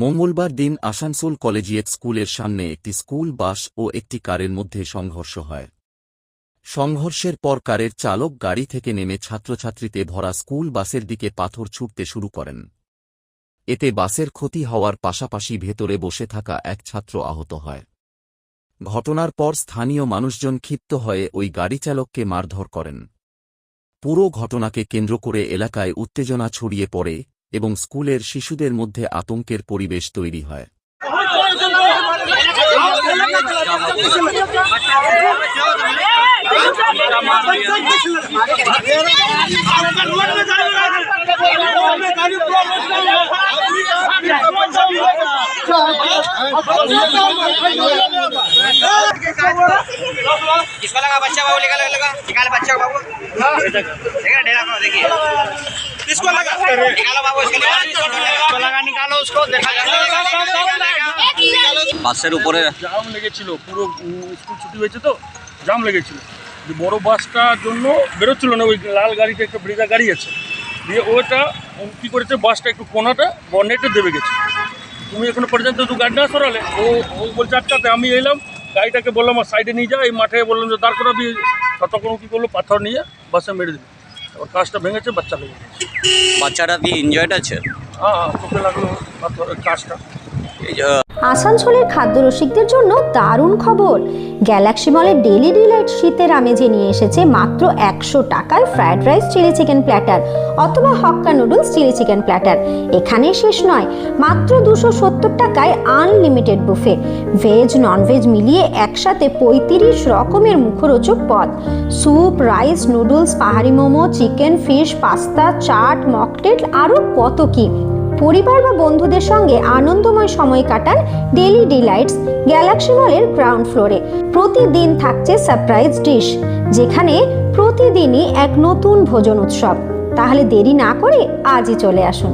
মঙ্গলবার দিন আসানসোল কলেজিয়েট স্কুলের সামনে একটি স্কুল বাস ও একটি কারের মধ্যে সংঘর্ষ হয়। সংঘর্ষের পর কারের চালক গাড়ি থেকে নেমে ছাত্রছাত্রীতে ভরা স্কুল বাসের দিকে পাথর ছুঁড়তে শুরু করেন। এতে বাসের ক্ষতি হওয়ার পাশাপাশি ভেতরে বসে থাকা এক ছাত্র আহত হয়। ঘটনার পর স্থানীয় মানুষজন ক্ষিপ্ত হয়ে ওই গাড়িচালককে মারধর করেন। পুরো ঘটনাকে কেন্দ্র করে এলাকায় উত্তেজনা ছড়িয়ে পড়ে এবং স্কুলের শিশুদের মধ্যে আতঙ্কের পরিবেশ তৈরি হয়। किसको लगा बच्चा बाबू निकालो बच्चा बाबू देखिए डेरा को देखिए किसको लगा निकालो बाबू इसको लगा निकालो उसको देखा বাসের উপরে জাম লেগেছিল, পুরো স্কুল ছুটি হয়েছে তো জাম লেগেছিল। যে বড় বাসটার জন্য বেরোচ্ছিল না, ওই লাল গাড়িটা একটা ব্রেজা গাড়ি আছে, দিয়ে ওইটা কী করেছে, বাসটা একটু কোনাটা বনেটে দেবে গেছে। তুমি এখনো পর্যন্ত তো গাড়ি না সরালে, ও বলছে আটকাতে। আমি এলাম, গাড়িটাকে বললাম আমার সাইডে নিয়ে যা, এই মাঠে বললাম যে দাঁড় করাবি, ততক্ষণ কী করলো, পাথর নিয়ে বাসে মেরে দিল। ওর কাজটা ভেঙেছে, বাচ্চা লেগে গেছে। বাচ্চাটা কি ইনজয়েড আছে? হ্যাঁ, চোখে লাগলো পাথর, কাজটা। আসানসোলের খাদ্য রসিকদের জন্য দারুণ খবর। গ্যালাক্সি মলের ডেলি ডিলাইট শীতের আমেজে নিয়ে এসেছে মাত্র 100 টাকায় fried rice chilli chicken platter অথবা hakka noodles chilli chicken platter. এখানেই শেষ নয়, মাত্র 270 টাকায় আনলিমিটেড বুফে, ভেজ ননভেজ মিলিয়ে একসাথে 35 রকমের মুখরোচক পদ, স্যুপ, রাইস, নুডলস, পাহাড়ি momo, chicken, fish, pasta, chaat, mocktail, আরও কত কি। পরিবার বা বন্ধুদের সঙ্গে আনন্দময় সময় কাটান ডেলি ডিলাইটস গ্যালাক্সি মলের গ্রাউন্ড ফ্লোরে। প্রতিদিন থাকছে সারপ্রাইজ ডিশ, যেখানে প্রতিদিনই এক নতুন ভোজন উৎসব। তাহলে দেরি না করে আজই চলে আসুন।